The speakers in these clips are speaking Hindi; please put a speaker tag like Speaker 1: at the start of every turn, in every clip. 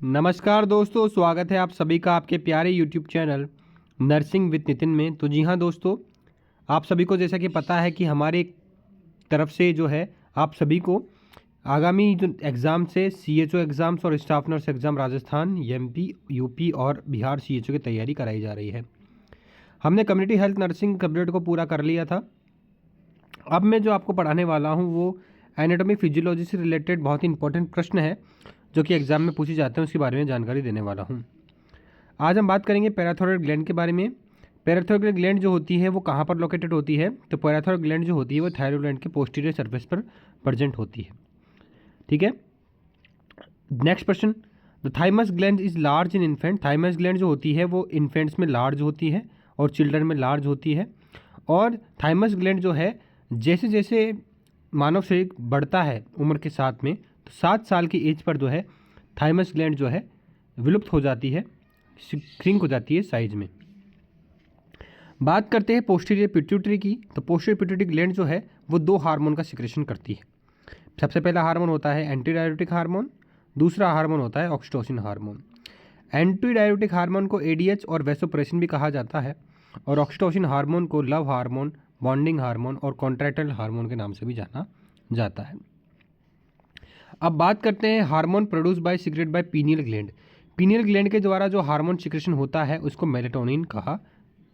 Speaker 1: नमस्कार दोस्तों, स्वागत है आप सभी का आपके प्यारे YouTube channel nursing with Nitin में। तो जी हाँ दोस्तों, आप सभी को जैसा कि पता है कि हमारे तरफ से जो है आप सभी को आगामी जो एग्ज़ाम से सीएचओ एग्ज़ाम्स और staff nurse exam Rajasthan, MP, UP और बिहार सीएचओ की तैयारी कराई जा रही है। हमने कम्युनिटी हेल्थ नर्सिंग सब्जेक्ट को पूरा कर लिया था। अब मैं जो आपको पढ़ाने वाला हूँ वो एनाटॉमी फिजियोलॉजी से रिलेटेड बहुत ही इंपॉर्टेंट प्रश्न है जो कि एग्ज़ाम में पूछे जाते हैं, उसके बारे में जानकारी देने वाला हूँ। आज हम बात करेंगे पैराथायरॉयड ग्लैंड के बारे में। पैराथायरॉयड ग्लैंड जो होती है वो कहाँ पर लोकेटेड होती है? तो पैराथायरॉयड ग्लैंड जो होती है वो थायरॉयड ग्लैंड के पोस्टीरियर सरफेस पर प्रेजेंट होती है। ठीक है, next question. The thymus gland is large in infant. Thymus gland जो होती है वो इन्फेंट्स में लार्ज होती है और चिल्ड्रन में लार्ज होती है। और थाइमस ग्लैंड जो है जैसे जैसे मानव शरीर बढ़ता है उम्र के साथ में, तो 7 साल की एज पर जो है थाइमस ग्लैंड जो है विलुप्त हो जाती है, श्रिंक हो जाती है साइज में। बात करते हैं पोस्टीरियर पिट्यूटरी की। तो पोस्टीरियर पिट्यूटरी ग्लैंड जो है वो 2 हार्मोन का सिक्रेशन करती है। सबसे पहला हार्मोन होता है एंटी डायरेटिक हार्मोन, दूसरा हार्मोन होता है oxytocin hormone. Anti diuretic hormone को एडीएच और वैसोप्रेसिन भी कहा जाता है और ऑक्सीटोसिन हार्मोन को लव हार्मोन, बॉन्डिंग हार्मोन और कॉन्ट्रैक्टाइल हार्मोन के नाम से भी जाना जाता है। अब बात करते हैं hormone produce by secrete by pineal gland. Pineal gland के द्वारा जो हार्मोन सिक्रेशन होता है उसको मेलेटोनिन कहा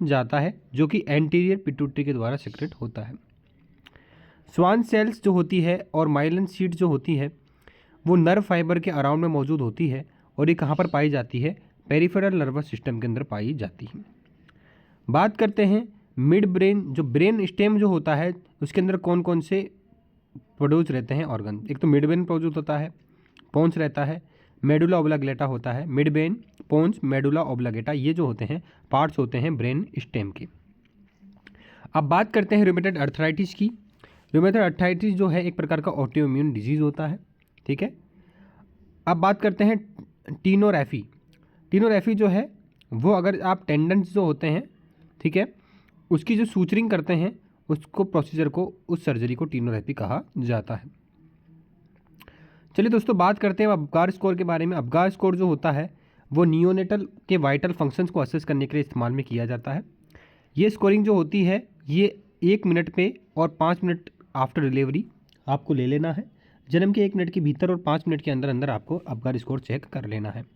Speaker 1: जाता है, जो कि एंटीरियर पिट्यूटरी के द्वारा सीक्रेट होता है। स्वान सेल्स जो होती है और माइलिन शीट जो होती है वो नर्व फाइबर के अराउंड में मौजूद होती है और ये कहाँ पर पाई जाती है? पेरिफेरल नर्वस सिस्टम के अंदर पाई जाती है। बात करते हैं मिड ब्रेन। जो ब्रेन स्टेम जो होता है उसके अंदर कौन कौन से प्रोड्यूस रहते हैं ऑर्गन? एक तो मिड ब्रेन प्रोड्यूस होता है, पोन्स रहता है, मेडुला ओब्लागेटा होता है। मिड ब्रेन, पोन्स, मेडुला ओब्लागेटा ये जो होते हैं पार्ट्स होते हैं ब्रेन स्टेम के। अब बात करते हैं रूमेटॉइड अर्थराइटिस की। रूमेटॉइड अर्थराइटिस जो है एक प्रकार का ऑटोइम्यून डिजीज होता है। ठीक है, अब बात करते हैं टीनोरैफी। टीनोरैफी जो है वो अगर आप टेंडेंस जो होते हैं, ठीक है, उसकी जो सूचरिंग करते हैं उसको प्रोसीजर को, उस सर्जरी को टीनोरैफी कहा जाता है। चलिए दोस्तों, बात करते हैं अबगार स्कोर के बारे में। अबगार स्कोर जो होता है वो नियोनेटल के वाइटल फंक्शंस को असेस करने के लिए इस्तेमाल में किया जाता है। ये स्कोरिंग जो होती है ये 1 मिनट पे और 5 मिनट आफ्टर डिलीवरी आपको ले लेना है। जन्म के 1 मिनट के भीतर और 5 मिनट के अंदर अंदर आपको अबगार स्कोर चेक कर लेना है।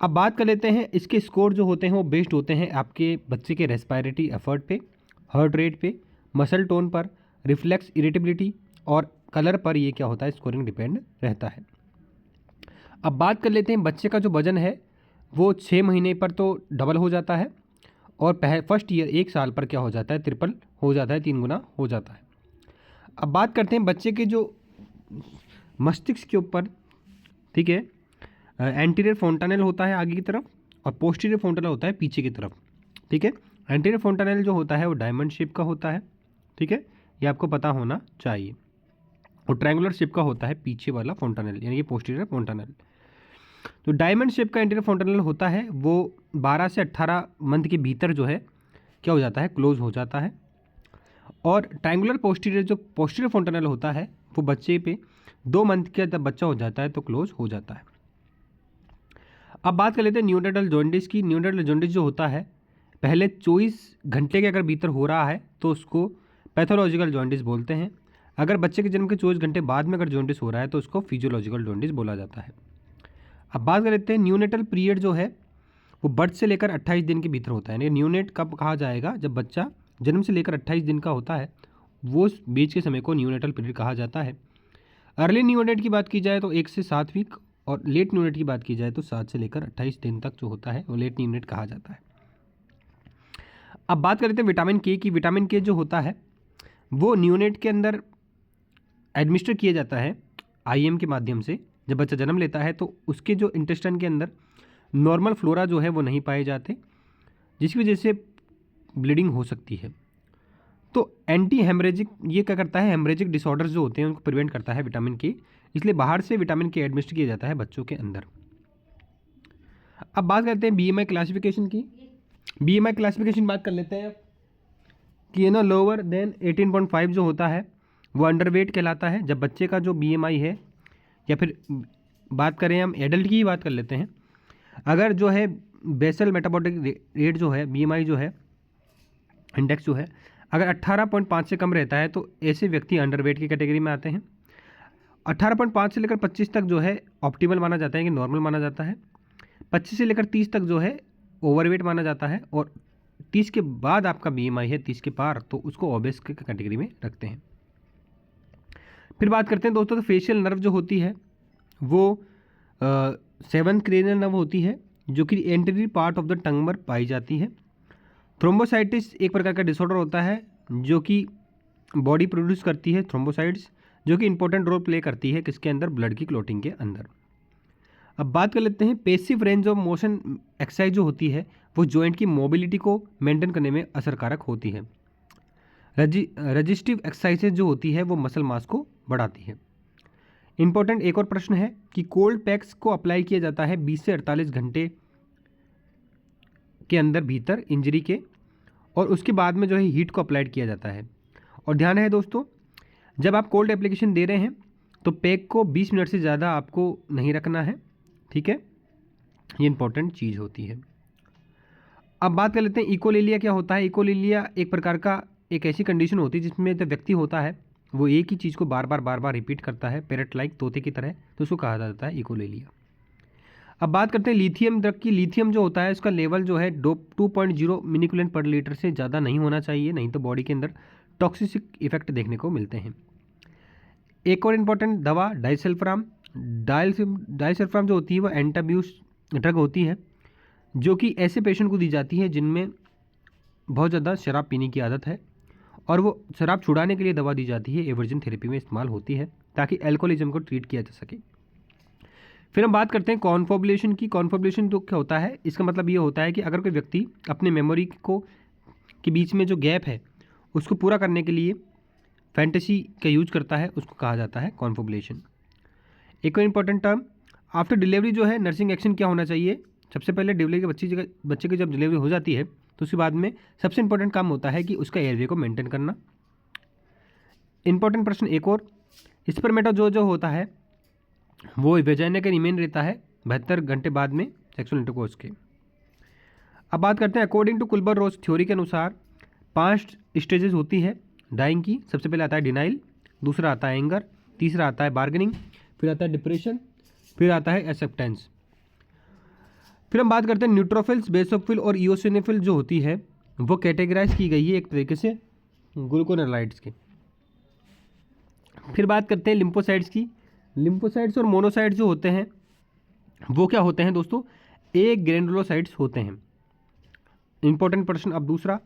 Speaker 1: अब बात कर लेते हैं इसके स्कोर जो होते हैं वो बेस्ड होते हैं आपके बच्चे के रेस्पायरेटरी एफर्ट पे, हार्ट रेट पे, मसल टोन पर, रिफ्लेक्स इरिटेबिलिटी और कलर पर ये क्या होता है स्कोरिंग डिपेंड रहता है। अब बात कर लेते हैं बच्चे का जो वजन है वो 6 महीने पर तो डबल हो जाता है और फर्स्ट ईयर 1 साल पर क्या हो जाता है? ट्रिपल हो जाता है, 3 गुना हो जाता है। अब बात करते हैं बच्चे के जो मस्तिष्क के ऊपर, ठीक है, एंटीरियर फोंटानेल होता है आगे की तरफ और पोस्टीरियर फोंटानेल होता है पीछे की तरफ। ठीक है, एंटीरियर फोंटानेल जो होता है वो डायमंड शेप का होता है। ठीक है, ये आपको पता होना चाहिए। और ट्रायंगुलर शेप का होता है पीछे वाला फोंटानेल, यानी कि पोस्टीरियर फोंटानेल। तो डायमंड शेप का एंटीरियर फोंटानेल होता है वो 12 से 18 मंथ के भीतर जो है क्या हो जाता है? क्लोज हो जाता है। और ट्रायंगुलर पोस्टीरियर जो पोस्टीरियर फोंटानेल होता है वो बच्चे पे 2 मंथ का जब बच्चा हो जाता है तो क्लोज हो जाता है। अब बात कर लेते हैं न्यूनेटल जॉन्डिस की। न्यूनेटल जॉन्डिस जो होता है पहले 24 घंटे के अगर भीतर हो रहा है तो उसको पैथोलॉजिकल जॉन्डिस बोलते हैं। अगर बच्चे के जन्म के 24 घंटे बाद में अगर जॉन्डिस हो रहा है तो उसको फिजियोलॉजिकल जॉन्डिस बोला जाता है। अब बात कर लेते हैं न्यूनेटल पीरियड जो है वो बर्थ से लेकर 28 दिन के भीतर होता है। यानी न्यूनेट कब कहा जाएगा? जब बच्चा जन्म से लेकर 28 दिन का होता है, वो बीच के समय को न्यूनेटल पीरियड कहा जाता है। अर्ली न्यूनेट की बात की जाए तो 1 से 7 वीक और लेट न्यूनेट की बात की जाए तो 7 से लेकर 28 दिन तक जो होता है वो लेट न्यूनेट कहा जाता है। अब बात करते हैं विटामिन के की। विटामिन के जो होता है वो न्यूनेट के अंदर एडमिनिस्टर किया जाता है आईएम के माध्यम से। जब बच्चा जन्म लेता है तो उसके जो इंटेस्टाइन के अंदर नॉर्मल फ्लोरा जो है वो नहीं पाए जाते, जिसकी वजह से ब्लीडिंग हो सकती है। तो एंटी हेमरेजिक ये क्या करता है? हेमरेजिक डिसऑर्डर्स जो होते हैं उनको प्रिवेंट करता है विटामिन के, इसलिए बाहर से विटामिन के एडमिनिस्टर किया जाता है बच्चों के अंदर। अब बात करते हैं बीएमआई क्लासिफिकेशन की। बीएमआई क्लासिफिकेशन बात कर लेते हैं कि ये ना लोअर देन 18.5 जो होता है वो अंडरवेट कहलाता है। जब बच्चे का जो बीएमआई है या फिर बात करें हम एडल्ट की ही बात कर लेते हैं। अगर जो है बेसल मेटाबॉलिक रेट जो है, BMI जो है, इंडेक्स जो है, अगर 18.5 से कम रहता है तो ऐसे व्यक्ति अंडरवेट की कैटेगरी में आते हैं। 18.5 से लेकर 25 तक जो है ऑप्टिमल माना जाता है कि नॉर्मल माना जाता है। 25 से लेकर 30 तक जो है ओवरवेट माना जाता है, और 30 के बाद आपका BMI है 30 के पार तो उसको ओबेस की कैटेगरी में रखते हैं। फिर बात करते हैं दोस्तों, तो फेशियल नर्व जो होती है वो 7th क्रेनियल नर्व होती है, जो कि anterior part of the tongue पर पाई जाती है। थ्रोम्बोसाइटिस एक प्रकार का डिसऑर्डर होता है जो कि बॉडी प्रोड्यूस करती है थ्रोम्बोसाइट्स, जो कि इंपॉर्टेंट रोल प्ले करती है किसके अंदर, ब्लड की क्लोटिंग के अंदर। अब बात कर लेते हैं passive range of motion exercise जो होती है वो जॉइंट की मोबिलिटी को मेंटेन करने में असरकारक होती है। रजिस्टिव एक्सरसाइजेज जो होती है वो मसल मास को बढ़ाती है। इंपॉर्टेंट एक और प्रश्न है कि कोल्ड पैक्स को अप्लाई किया जाता है 20 से 48 घंटे के अंदर भीतर इंजरी के, और उसके बाद में जो है हीट को अप्लाइड किया जाता है। और ध्यान है दोस्तों, जब आप कोल्ड एप्लीकेशन दे रहे हैं तो पैक को 20 मिनट से ज़्यादा आपको नहीं रखना है, ठीक है, ये इंपॉर्टेंट चीज़ होती है। अब बात कर लेते हैं इकोलेलिया क्या होता है। इकोलेलिया एक प्रकार का एक ऐसी कंडीशन होती है जिसमें जो व्यक्ति होता है वो एक ही चीज़ को बार बार रिपीट करता है, पैरट लाइक, तोते की तरह, तो उसको कहा जाता है इकोलेलिया। अब बात करते हैं लिथियम ड्रग की। लिथियम जो होता है उसका लेवल जो है 2.0 मिलीकुलेंट पर लीटर से ज़्यादा नहीं होना चाहिए, नहीं तो बॉडी के अंदर टॉक्सिक इफेक्ट देखने को मिलते हैं। एक और इम्पॉर्टेंट दवा डाइसल्फाम। डाइसल्फाम जो होती है वो एंटाब्यूस ड्रग होती है, जो कि ऐसे पेशेंट को दी जाती है जिनमें बहुत ज़्यादा शराब पीने की आदत है, और वो शराब छुड़ाने के लिए दवा दी जाती है, एवर्जन थेरेपी में इस्तेमाल होती है ताकि एल्कोहलिज्म को ट्रीट किया जा सके। फिर हम बात करते हैं कॉन्फोबुलेशन की। कॉन्फोबुलेशन तो क्या होता है, इसका मतलब ये होता है कि अगर कोई व्यक्ति अपने मेमोरी को के बीच में जो गैप है उसको पूरा करने के लिए फैंटेसी का यूज करता है, उसको कहा जाता है कॉन्फोबुलेशन। एक और इम्पॉर्टेंट टर्म, आफ्टर डिलीवरी जो है नर्सिंग एक्शन क्या होना चाहिए। सबसे पहले डिलीवरी के बच्चे की जब डिलीवरी हो जाती है तो उसके बाद में सबसे इंपॉर्टेंट काम होता है कि उसका एयरवे को मेंटेन करना। इंपॉर्टेंट प्रश्न एक और, स्पर्मेटोजोआ जो होता है वो वेजाइना का रिमेन रहता है 72 घंटे बाद में सेक्सुअल इंटरकोर्स के। अब बात करते हैं अकॉर्डिंग टू कुल्बर रोज थ्योरी के अनुसार 5 स्टेजेस होती है डाइंग की। सबसे पहले आता है डिनाइल, दूसरा आता है एंगर, तीसरा आता है बार्गेनिंग, फिर आता है डिप्रेशन, फिर आता है एक्सेप्टेंस। फिर हम बात करते हैं न्यूट्रोफिल्स, बेसोफिल और इओसिनोफिल जो होती है वो कैटेगराइज की गई है एक तरीके से ग्लूकोनेलाइड्स के। फिर बात करते हैं लिम्फोसाइट्स की। लिम्फोसाइट्स और मोनोसाइट्स जो होते हैं वो क्या होते हैं दोस्तों, एक ग्रैनुलोसाइट्स होते हैं। इंपॉर्टेंट प्रश्न अब दूसरा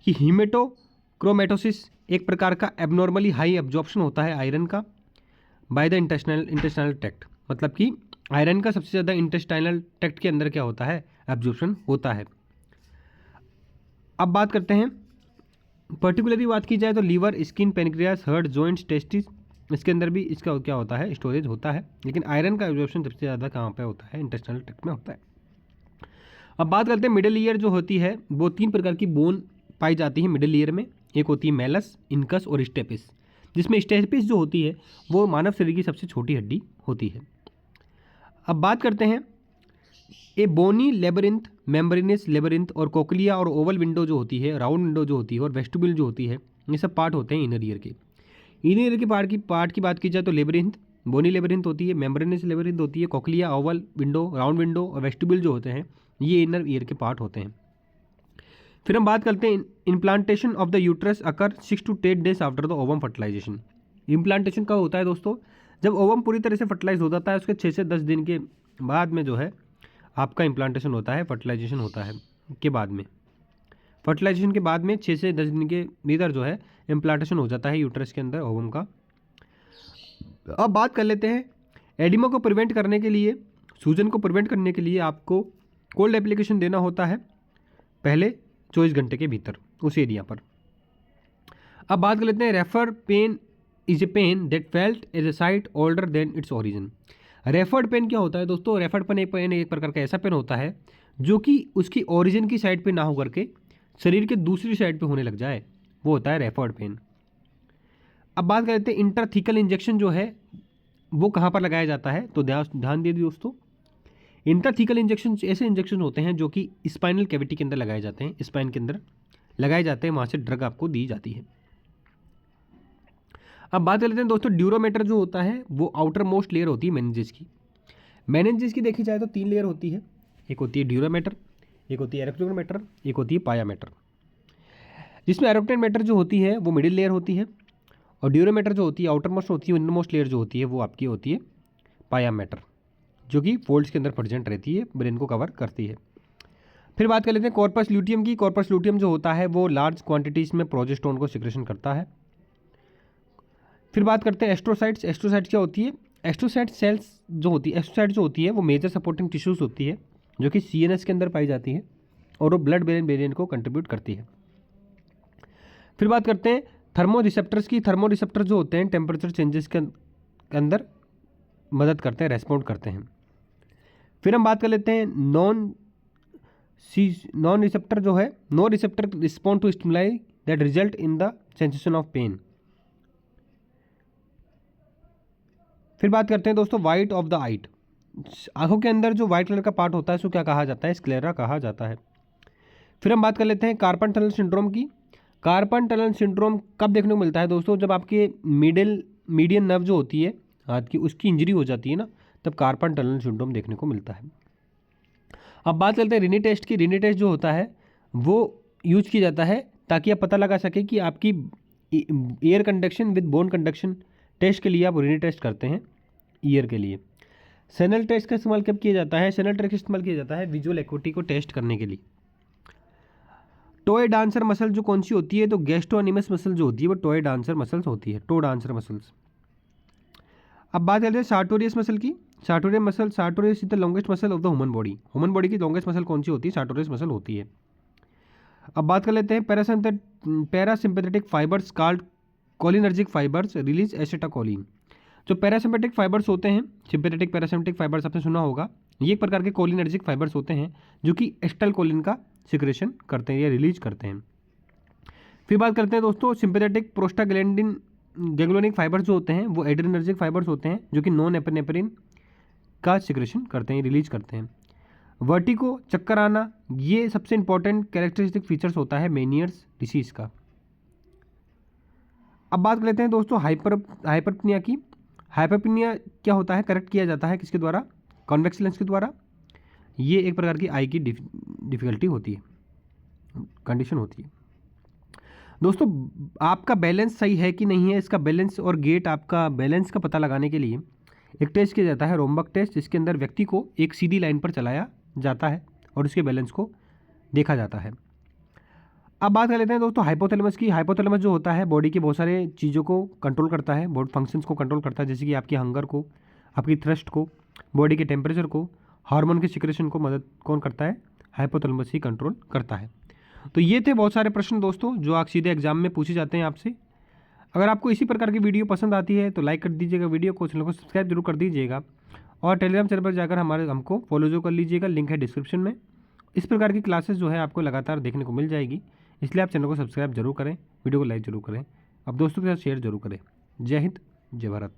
Speaker 1: कि हीमेटोक्रोमेटोसिस एक प्रकार का एबनॉर्मली हाई एब्जॉर्प्शन होता है आयरन का बाय द इंटेस्टाइनल ट्रैक्ट, मतलब कि आयरन का सबसे ज़्यादा इंटेस्टाइनल ट्रैक्ट के अंदर क्या होता है, एब्जॉर्प्शन होता है। अब बात करते हैं पर्टिकुलरली बात की जाए तो liver, skin, pancreas, heart, joints, testis, इसके अंदर भी इसका क्या होता है, स्टोरेज होता है। लेकिन आयरन का एब्जॉर्प्शन सबसे ज़्यादा कहाँ पे होता है, इंटेस्टाइनल ट्रैक्ट में होता है। अब बात करते हैं मिडिल ईयर जो होती है वो 3 प्रकार की बोन पाई जाती है मिडिल ईयर में। एक होती है मेलस, इनकस और स्टेपिस, जिसमें स्टेपिस जो होती है वो मानव शरीर की सबसे छोटी हड्डी होती है। अब बात करते हैं ए बोनी लेबरिंथ, मेम्ब्रेनस लेबरिंथ और कोक्लिया और ओवल विंडो जो होती है, राउंड विंडो जो होती है और वेस्टिब्यूल जो होती है, ये सब पार्ट होते हैं इनर ईयर के। इनर ईयर के पार्ट की बात की जाए तो लेबरिंथ, बोनी लेबरिंथ होती है, मेम्ब्रेनस लेबरिंथ होती है, cochlea, Oval window, round window और वेस्टिब्यूल जो होते हैं ये इनर ईयर के पार्ट होते हैं। फिर हम बात करते हैं implantation of the uterus occur 6 to 10 days after the ovum fertilization. Implantation कब होता है दोस्तों, जब ओवम पूरी तरह से फर्टिलाइज हो जाता है उसके 6 से 10 दिन के बाद में जो है आपका इम्प्लांटेशन होता है, फर्टिलाइजेशन होता है के बाद में। फर्टिलाइजेशन के बाद में 6 से 10 दिन के भीतर जो है इम्प्लांटेशन हो जाता है यूट्रस के अंदर ओवम का। अब बात कर लेते हैं एडिमा को प्रिवेंट करने के लिए, सूजन को प्रिवेंट करने के लिए आपको कोल्ड एप्लीकेशन देना होता है पहले 24 घंटे के भीतर उस एरिया पर। अब बात कर लेते हैं refer pain is a pain that felt as a site other than its origin. Referred pain क्या होता है दोस्तों, रेफर्ड पेन एक प्रकार का ऐसा पेन होता है जो कि उसकी ओरिजिन की साइड पे ना हो करके शरीर के दूसरी साइड पे होने लग जाए, वो होता है रेफर्ड पेन। अब बात कर लेते हैं इंट्राथीकल इंजेक्शन जो है वो कहाँ पर लगाया जाता है, तो ध्यान दीजिए दोस्तों, इंट्राथीकल इंजेक्शन ऐसे इंजेक्शन होते हैं जो कि स्पाइनल कैविटी के अंदर लगाए जाते हैं, स्पाइन के अंदर लगाए जाते हैं, वहाँ से ड्रग आपको दी जाती है। अब बात कर लेते हैं दोस्तों, ड्यूरोमीटर जो होता है वो आउटर मोस्ट लेयर होती है मेनिंजेस की। मेनिंजेस की देखी जाए तो 3 लेयर होती है, एक होती है ड्यूरोमीटर, एक होती है एरोक्टोमीटर, एक होती है पायामीटर। जिसमें एरोक्टोमीटर जो होती है वो मिडिल लेयर होती है, और ड्यूरोमीटर जो होती है आउटर मोस्ट होती है, इनर मोस्ट लेयर जो होती है वो आपकी होती है पायामीटर, जो कि फोल्ड्स के अंदर प्रेजेंट रहती है, ब्रेन को कवर करती है। फिर बात कर लेते हैं कॉर्पस ल्यूटियम की। कॉर्पस ल्यूटियम जो होता है वो लार्ज क्वांटिटीज में प्रोजेस्टेरोन को सिक्रेशन करता है। फिर बात करते हैं एस्ट्रोसाइट्स। एस्ट्रोसाइट्स क्या होती है, एस्ट्रोसाइट सेल्स जो होती है, एस्ट्रोसाइट जो होती है वो मेजर सपोर्टिंग टिश्यूज होती है जो कि CNS के अंदर पाई जाती है, और वो ब्लड ब्रेन बैरियर को कंट्रीब्यूट करती है। फिर बात करते हैं थर्मो रिसेप्टर्स की। थर्मो रिसेप्टर जो होते हैं टेम्परेचर चेंजेस के अंदर मदद करते हैं, रेस्पॉन्ड करते हैं। फिर हम बात कर लेते हैं नॉन रिसेप्टर जो है, nociceptor respond to stimuli that result in the sensation of pain. फिर बात करते हैं दोस्तों वाइट ऑफ द आइट। आंखों के अंदर जो वाइट कलर का पार्ट होता है उसको क्या कहा जाता है, स्क्लेरा कहा जाता है। फिर हम बात कर लेते हैं कार्पन टनल सिंड्रोम की। कार्पन टनल सिंड्रोम कब देखने को मिलता है दोस्तों, जब आपके मीडियन नर्व जो होती है हाथ की, उसकी इंजरी हो जाती है ना, तब कार्पन टनल सिंड्रोम देखने को मिलता है। अब बात करते हैं रिनी टेस्ट की। रिनी टेस्ट जो होता है वो यूज किया जाता है ताकि आप पता लगा सके कि आपकी ear conduction with bone conduction test के लिए आप रिनी टेस्ट करते हैं ईयर के लिए। सेनल टेस्ट का इस्तेमाल कब किया जाता है, सेनल टेस्ट का इस्तेमाल किया जाता है विजुअल एक्विटी को टेस्ट करने के लिए। टॉय डांसर मसल जो कौन सी होती है, तो गैस्ट्रोनिमस मसल जो होती है वो टॉय डांसर मसल्स होती है, टो डांसर मसल्स। अब बात करते हैं सार्टोरियस मसल की। Sartorius is the longest muscle of the human body. Human body की लॉन्गेस्ट मसल कौन सी होती है, सार्टोरियस मसल होती है। अब बात कर लेते हैं parasympathetic fibres called cholinergic fibres release acetylcholine. जो पैरासिम्पैथेटिक फाइबर्स होते हैं, सिंपैथेटिक पैरासिम्पैथेटिक फाइबर्स आपने सुना होगा, ये एक प्रकार के कोलिनर्जिक फाइबर्स होते हैं जो कि एसिटाइलकोलिन का सिक्रेशन करते हैं या रिलीज करते हैं। फिर बात करते हैं दोस्तों सिंपैथेटिक प्रोस्टाग्लैंडिन गैंग्लियोनिक फाइबर्स जो होते हैं वो एड्रेनर्जिक फाइबर्स होते हैं जो कि नॉन एपिनेफ्रिन का सिक्रेशन करते हैं, रिलीज करते हैं। वर्टिको, चक्कर आना, ये सबसे इंपॉर्टेंट कैरेक्टरिस्टिक फीचर्स होता है मेनियर्स डिसीज का। अब बात कर लेते हैं दोस्तों हाइपरपनिया की। हाइपरपनिया क्या होता है, करेक्ट किया जाता है किसके द्वारा, कॉन्वेक्स लेंस के द्वारा। ये एक प्रकार की आई की डिफिकल्टी होती है, कंडीशन होती है। दोस्तों आपका बैलेंस सही है कि नहीं है, इसका बैलेंस और गेट आपका बैलेंस का पता लगाने के लिए एक टेस्ट किया जाता है, रोम्बक टेस्ट, जिसके अंदर व्यक्ति को एक सीधी लाइन पर चलाया जाता है और उसके बैलेंस को देखा जाता है। अब बात कर लेते हैं दोस्तों हाइपोथैलेमस की। हाइपोथैलेमस जो होता है बॉडी की बहुत सारे चीज़ों को कंट्रोल करता है, बॉडी फंक्शंस को कंट्रोल करता है, जैसे कि आपकी हंगर को, आपकी थ्रस्ट को, बॉडी के टेम्परेचर को, हार्मोन के सिक्रेशन को मदद कौन करता है, हाइपोथैलेमस ही कंट्रोल करता है। तो ये थे बहुत सारे प्रश्न दोस्तों जो आप सीधे एग्जाम में पूछे जाते हैं आपसे। अगर आपको इसी प्रकार की वीडियो पसंद आती है तो लाइक कर दीजिएगा वीडियो को, चैनल को सब्सक्राइब जरूर कर दीजिएगा, और टेलीग्राम चैनल पर जाकर हमको फॉलो जो कर लीजिएगा, लिंक है डिस्क्रिप्शन में। इस प्रकार की क्लासेस जो है आपको लगातार देखने को मिल जाएगी, इसलिए आप चैनल को सब्सक्राइब जरूर करें, वीडियो को लाइक जरूर करें, अब दोस्तों के साथ शेयर जरूर करें। जय हिंद, जय भारत।